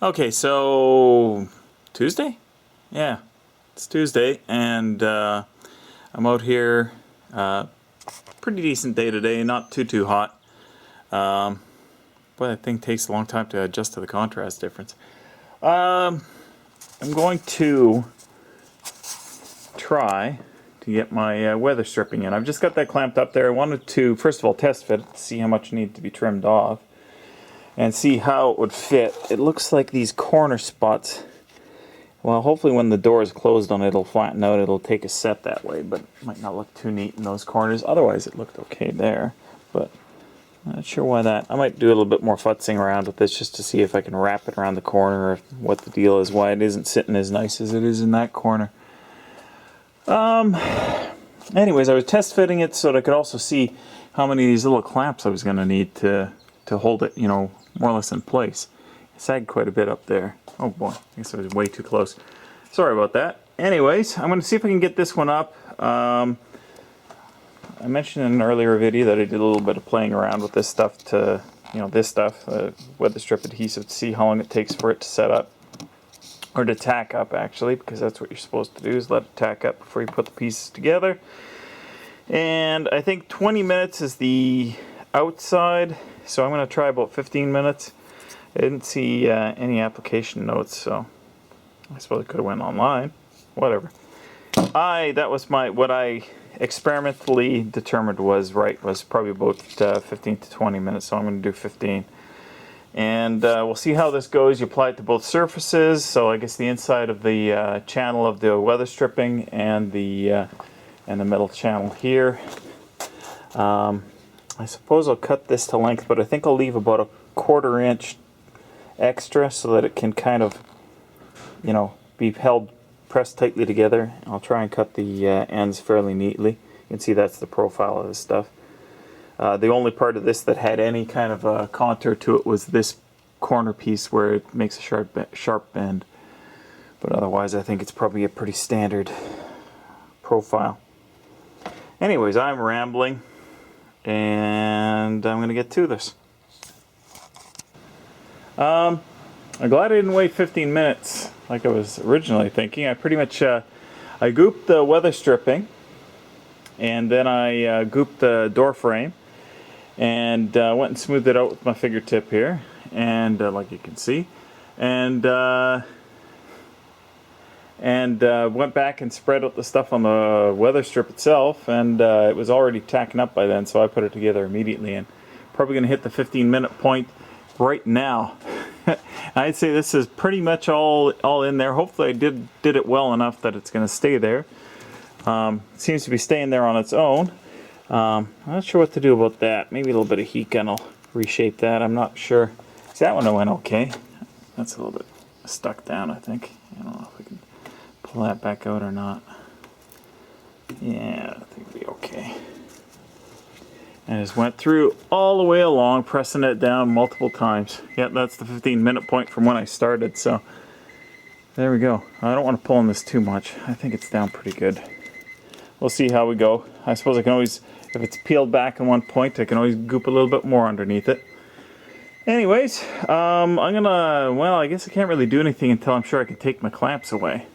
Okay, so Tuesday? Yeah, it's Tuesday, and I'm out here. Pretty decent day today, not too hot. But I think it takes a long time to adjust to the contrast difference. I'm going to try to get my weather stripping in. I've just got that clamped up there. I wanted to, first of all, test fit it, see how much needed to be trimmed off, and see how it would fit. It looks like these corner spots, well, hopefully when the door is closed on it, it'll flatten out. It'll take a set that way, but it might not look too neat in those corners. Otherwise, it looked okay there, but I'm not sure why that. I might do a little bit more futzing around with this just to see if I can wrap it around the corner, or what the deal is, why it isn't sitting as nice as it is in that corner. Anyways, I was test fitting it so that I could also see how many of these little clamps I was going to need to hold it, you know, more or less in place. It sagged quite a bit up there. Oh boy, I guess I was way too close. Sorry about that. Anyways, I'm going to see if I can get this one up. I mentioned in an earlier video that I did a little bit of playing around with this stuff to, you know, this stuff, weather strip adhesive, to see how long it takes for it to set up. Or to tack up, actually, because that's what you're supposed to do, is let it tack up before you put the pieces together. And I think 20 minutes is the outside, so I'm going to try about 15 minutes. I didn't see any application notes, so I suppose I could have went online. Whatever. That was what I experimentally determined was probably about 15 to 20 minutes, so I'm going to do 15. And we'll see how this goes. You apply it to both surfaces, so I guess the inside of the channel of the weather stripping and the metal channel here. I suppose I'll cut this to length, but I think I'll leave about a 1/4 inch extra so that it can kind of, you know, be held pressed tightly together. I'll try and cut the ends fairly neatly. You can see that's the profile of this stuff. The only part of this that had any kind of a contour to it was this corner piece where it makes a sharp bend. But otherwise, I think it's probably a pretty standard profile. Anyways, I'm rambling, and I'm going to get to this. I'm glad I didn't wait 15 minutes like I was originally thinking. I pretty much, I gooped the weather stripping, and then I gooped the door frame, and went and smoothed it out with my fingertip here, and like you can see, and went back and spread out the stuff on the weather strip itself, and it was already tacking up by then, so I put it together immediately, and probably going to hit the 15-minute point right now. I'd say this is pretty much all in there. Hopefully I did it well enough that it's going to stay there. It seems to be staying there on its own. I'm not sure what to do about that. Maybe a little bit of heat gun will reshape that. I'm not sure. See, that one went okay. That's a little bit stuck down, I think. I don't know if we can pull that back out or not. Yeah, I think it'll be okay. And just went through all the way along, pressing it down multiple times. Yep, that's the 15-minute point from when I started, so there we go. I don't want to pull on this too much. I think it's down pretty good. We'll see how we go. I suppose I can always, if it's peeled back in one point, I can always goop a little bit more underneath it. Anyways, I'm gonna, well, I guess I can't really do anything until I'm sure I can take my clamps away.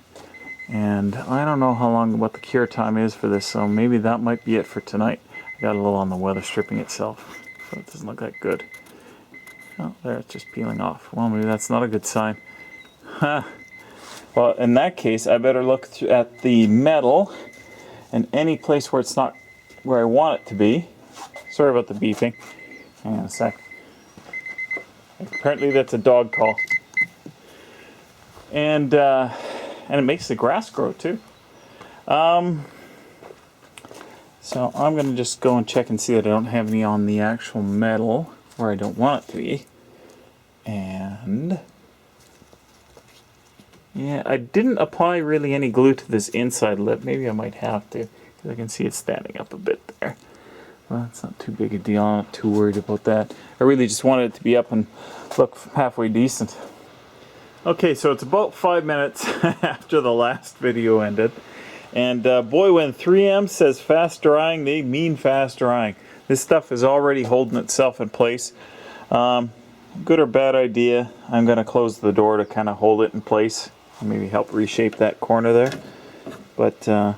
And I don't know how long, what the cure time is for this, so maybe that might be it for tonight. I got a little on the weather stripping itself, so it doesn't look that good. Oh, there, it's just peeling off. Well, maybe that's not a good sign. Huh. Well, in that case, I better look at the metal and any place where it's not where I want it to be. Sorry about the beeping. Hang on a sec. Apparently that's a dog call. And it makes the grass grow too. So I'm going to just go and check and see that I don't have any on the actual metal where I don't want it to be. And yeah, I didn't apply really any glue to this inside lip. Maybe I might have to, because I can see it standing up a bit there. Well, it's not too big a deal. I'm not too worried about that. I really just wanted it to be up and look halfway decent. Okay, so it's about 5 minutes after the last video ended. And boy, when 3M says fast drying, they mean fast drying. This stuff is already holding itself in place. good or bad idea. I'm going to close the door to kind of hold it in place. Maybe help reshape that corner there. But a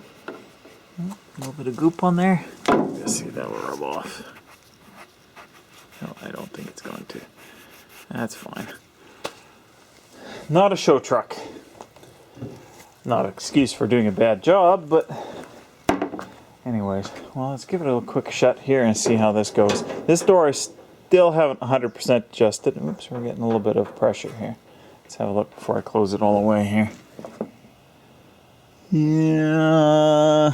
little bit of goop on there. Let's see if that will rub off. No, I don't think it's going to. That's fine. Not a show truck. Not an excuse for doing a bad job, but anyways, well, let's give it a quick shut here and see how this goes. This door I still haven't 100% adjusted. Oops, we're getting a little bit of pressure here. Let's have a look before I close it all the way here. Yeah.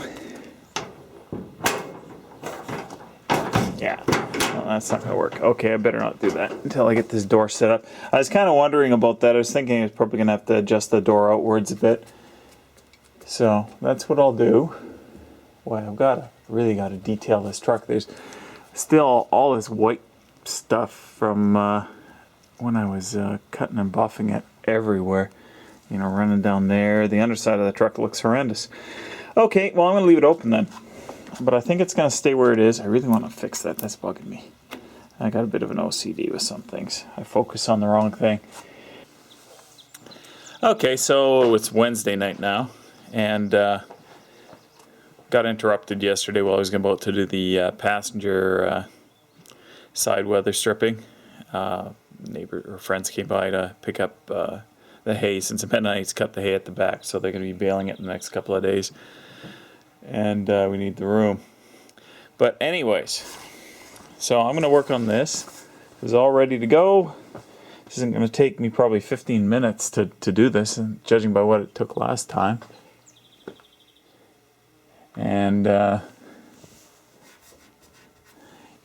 Yeah. Well, that's not going to work. Okay, I better not do that until I get this door set up. I was kind of wondering about that. I was thinking I was probably going to have to adjust the door outwards a bit. So that's what I'll do. Boy, really got to detail this truck. There's still all this white stuff from when I was cutting and buffing it everywhere. You know, running down there. The underside of the truck looks horrendous. Okay, well, I'm going to leave it open then. But I think it's going to stay where it is. I really want to fix that. That's bugging me. I got a bit of an OCD with some things. I focus on the wrong thing. Okay, so it's Wednesday night now. And got interrupted yesterday while I was about to do the passenger side weather stripping. Neighbor or friends came by to pick up the hay, since the Mennonites cut the hay at the back, so they're going to be baling it in the next couple of days. And we need the room. But anyways, so I'm going to work on this. It's all ready to go. This isn't going to take me probably 15 minutes to do this, and judging by what it took last time. And yeah,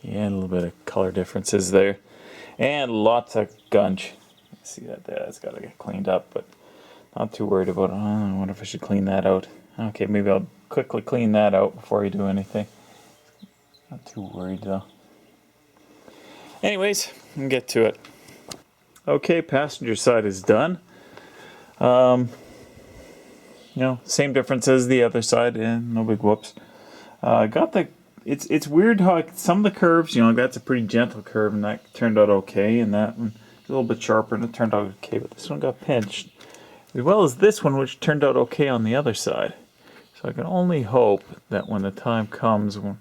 a little bit of color differences there, and lots of gunge. See that there? That's got to get cleaned up, but not too worried about it. I wonder if I should clean that out. Okay, maybe I'll quickly clean that out before I do anything. Not too worried though. Anyways, we can get to it. Okay, passenger side is done. You know, same difference as the other side, and no big whoops. Got the. It's weird how some of the curves, you know, that's a pretty gentle curve, and that turned out okay, and that one a little bit sharper, and it turned out okay. But this one got pinched, as well as this one, which turned out okay on the other side. So I can only hope that when the time comes, when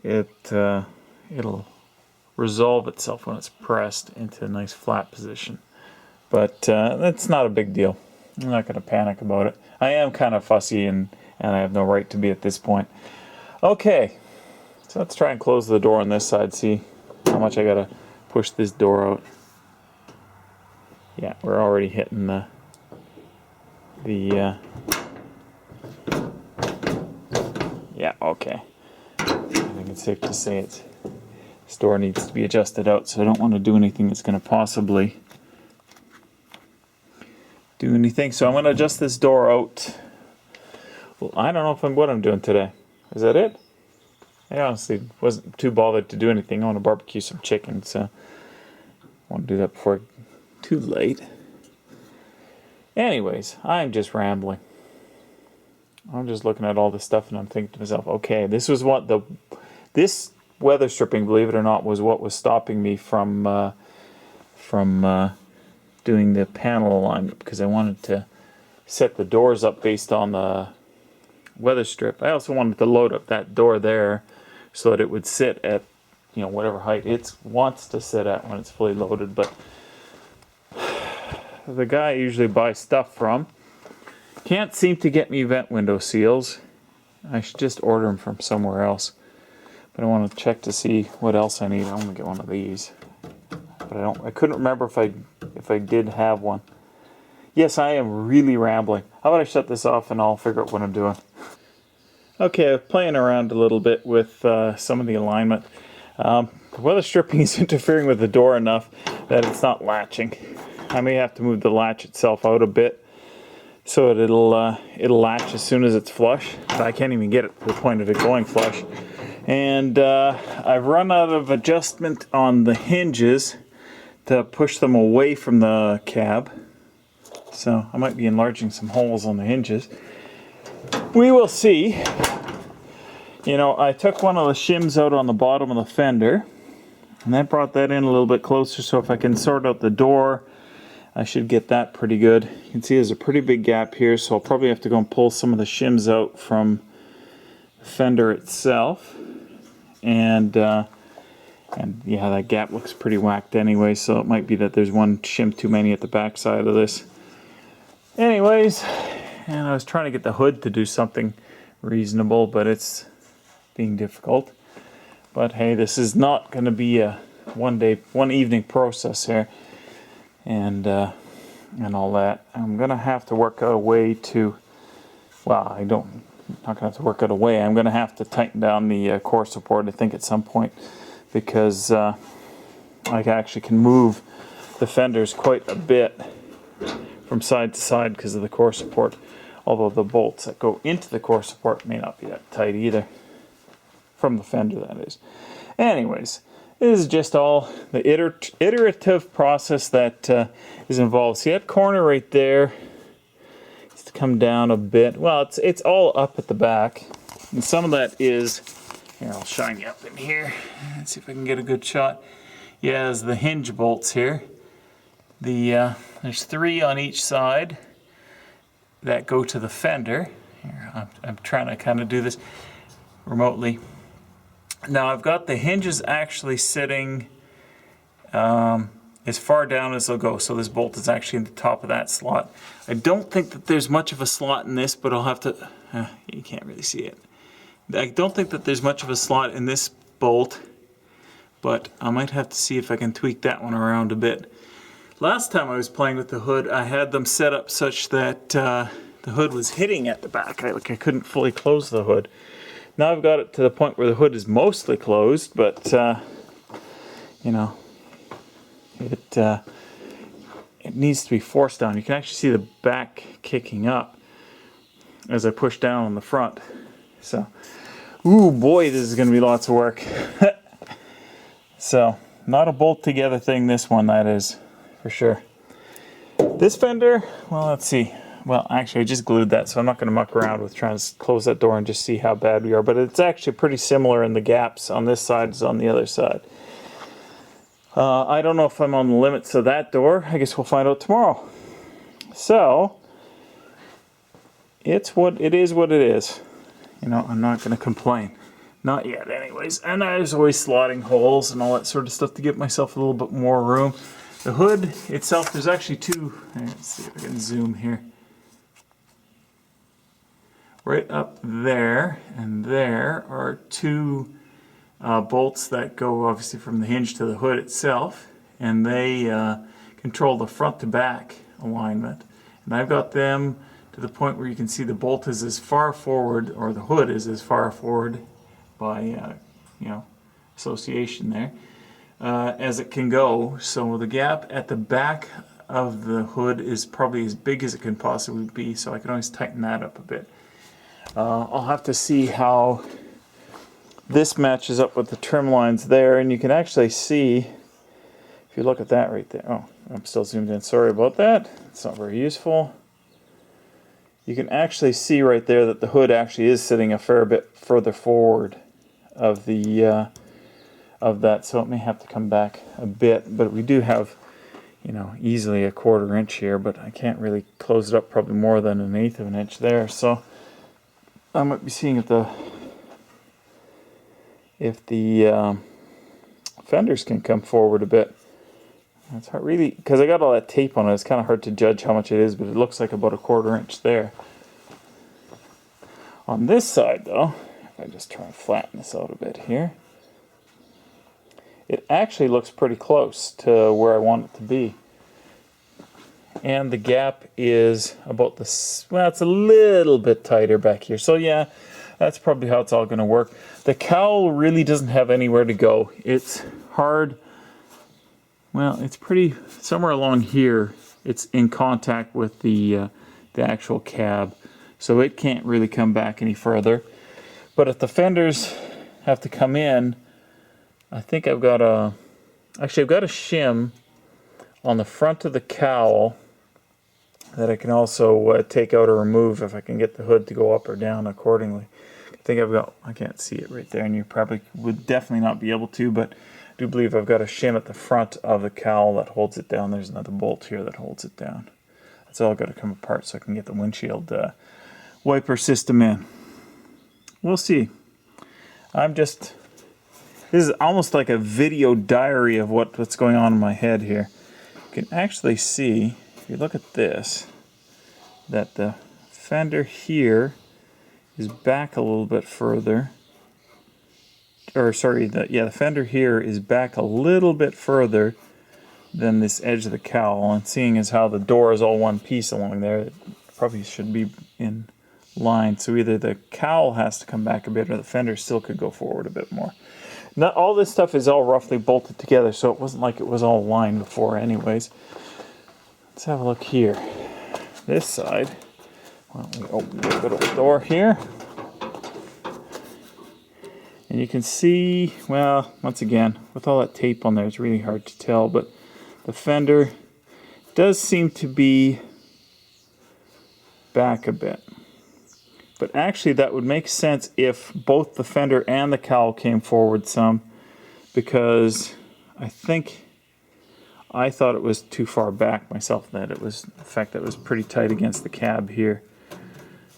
it'll resolve itself when it's pressed into a nice flat position. But that's not a big deal. I'm not going to panic about it. I am kind of fussy, and I have no right to be at this point. Okay, so let's try and close the door on this side, see how much I got to push this door out. Yeah, we're already hitting the yeah, okay. I think it's safe to say this door needs to be adjusted out, so I don't want to do anything that's going to possibly do anything. So I'm going to adjust this door out. Well, I don't know what I'm doing today. Is that it? I honestly wasn't too bothered to do anything. I want to barbecue some chicken, so I want to do that before too late. Anyways, I'm just rambling. I'm just looking at all this stuff, and I'm thinking to myself, okay, this was what this weather stripping, believe it or not, was what was stopping me from doing the panel alignment, because I wanted to set the doors up based on the weather strip. I also wanted to load up that door there so that it would sit at, you know, whatever height it wants to sit at when it's fully loaded. But the guy I usually buy stuff from can't seem to get me vent window seals. I should just order them from somewhere else. But I want to check to see what else I need. I'm gonna get one of these. But I couldn't remember if I did have one. Yes, I am really rambling. How about I shut this off and I'll figure out what I'm doing. Okay, I'm playing around a little bit with some of the alignment. The weather stripping is interfering with the door enough that it's not latching. I may have to move the latch itself out a bit so that it'll latch as soon as it's flush. But I can't even get it to the point of it going flush. And I've run out of adjustment on the hinges to push them away from the cab. So I might be enlarging some holes on the hinges. We will see. You know, I took one of the shims out on the bottom of the fender, And that brought that in a little bit closer, so if I can sort out the door, I should get that pretty good. You can see there's a pretty big gap here, so I'll probably have to go and pull some of the shims out from the fender itself. And yeah, that gap looks pretty whacked anyway, so it might be that there's one shim too many at the back side of this. Anyways, and I was trying to get the hood to do something reasonable, but it's being difficult. But hey, this is not going to be a one evening process here. And all that. I'm gonna have to work out a way to, well, I'm not gonna have to work out a way. I'm gonna have to tighten down the core support, I think, at some point, because I actually can move the fenders quite a bit from side to side because of the core support. Although the bolts that go into the core support may not be that tight either, from the fender, that is. Anyways. This is just all the iterative process that is involved. See that corner right there? It's to come down a bit. Well, it's all up at the back, and some of that is. Here, I'll shine you up in here. Let's see if I can get a good shot. Yeah, there's the hinge bolts here. There's 3 on each side that go to the fender. Here, I'm trying to kind of do this remotely. Now I've got the hinges actually sitting as far down as they'll go, so this bolt is actually in the top of that slot. I don't think that there's much of a slot in this, but I'll have to, you can't really see it. I don't think that there's much of a slot in this bolt, but I might have to see if I can tweak that one around a bit. Last time I was playing with the hood, I had them set up such that the hood was hitting at the back. I couldn't fully close the hood. Now I've got it to the point where the hood is mostly closed, but you know, it needs to be forced down. You can actually see the back kicking up as I push down on the front. So, ooh boy, this is going to be lots of work. So, not a bolt together thing, this one, that is, for sure. This fender, well, let's see. Well, actually, I just glued that, so I'm not going to muck around with trying to close that door and just see how bad we are. But it's actually pretty similar in the gaps on this side as on the other side. I don't know if I'm on the limits of that door. I guess we'll find out tomorrow. So, it is what it is. You know, I'm not going to complain. Not yet, anyways. And there's always slotting holes and all that sort of stuff to give myself a little bit more room. The hood itself, there's actually 2. Let's see if I can zoom here. Right up there and there are 2 bolts that go obviously from the hinge to the hood itself, and they control the front to back alignment. And I've got them to the point where you can see the bolt is as far forward, or the hood is as far forward by you know, association there, as it can go. So the gap at the back of the hood is probably as big as it can possibly be, so I can always tighten that up a bit. I'll have to see how this matches up with the trim lines there, and you can actually see, if you look at that right there, oh, I'm still zoomed in, sorry about that, it's not very useful. You can actually see right there that the hood actually is sitting a fair bit further forward of the of that, so it may have to come back a bit, but we do have, you know, easily a 1/4 inch here, but I can't really close it up probably more than 1/8 of an inch there, so I might be seeing if the fenders can come forward a bit. It's hard, really, because I got all that tape on it. It's kind of hard to judge how much it is, but it looks like about a 1/4 inch there. On this side, though, if I just try and flatten this out a bit here, it actually looks pretty close to where I want it to be. And the gap is about the, well, it's a little bit tighter back here. So yeah, that's probably how it's all going to work. The cowl really doesn't have anywhere to go. It's hard. Well, it's pretty, somewhere along here, it's in contact with the actual cab. So it can't really come back any further. But if the fenders have to come in, I think I've got a shim on the front of the cowl that I can also take out or remove if I can get the hood to go up or down accordingly. I think I've got, I can't see it right there, and you probably would definitely not be able to, but do believe I've got a shim at the front of the cowl that holds it down. There's another bolt here that holds it down. That's all got to come apart so I can get the windshield wiper system in. We'll see. This is almost like a video diary of what's going on in my head here. You can actually see, if you look at this, that the fender here is back a little bit further. Or sorry, the fender here is back a little bit further than this edge of the cowl. And seeing as how the door is all one piece along there, it probably should be in line. So either the cowl has to come back a bit or the fender still could go forward a bit more. Not all this stuff is all roughly bolted together, so it wasn't like it was all lined before anyways. Let's have a look here. This side, why don't we open the good old door here. And you can see, well, once again, with all that tape on there, it's really hard to tell, but the fender does seem to be back a bit. But actually that would make sense if both the fender and the cowl came forward some, because I thought it was too far back myself, that it was, in fact, that was pretty tight against the cab here.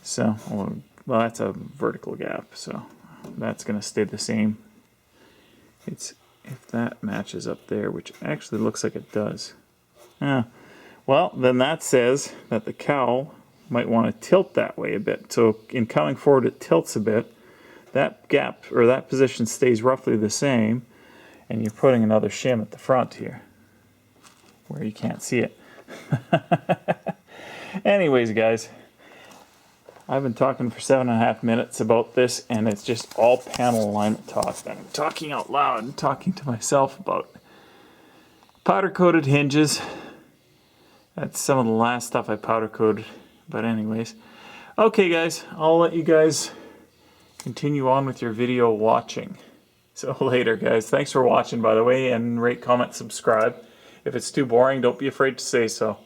So, well, that's a vertical gap, so that's going to stay the same. If that matches up there, which actually looks like it does. Well, then that says that the cowl might want to tilt that way a bit. So in coming forward, it tilts a bit. That gap, or that position, stays roughly the same, and you're putting another shim at the front here, where you can't see it. Anyways, guys, I've been talking for 7.5 minutes about this, and it's just all panel alignment talk. I'm talking out loud and talking to myself about powder-coated hinges. That's some of the last stuff I powder-coated. But anyways, okay guys, I'll let you guys continue on with your video watching. So later guys, thanks for watching by the way, and rate, comment, subscribe. If it's too boring, don't be afraid to say so.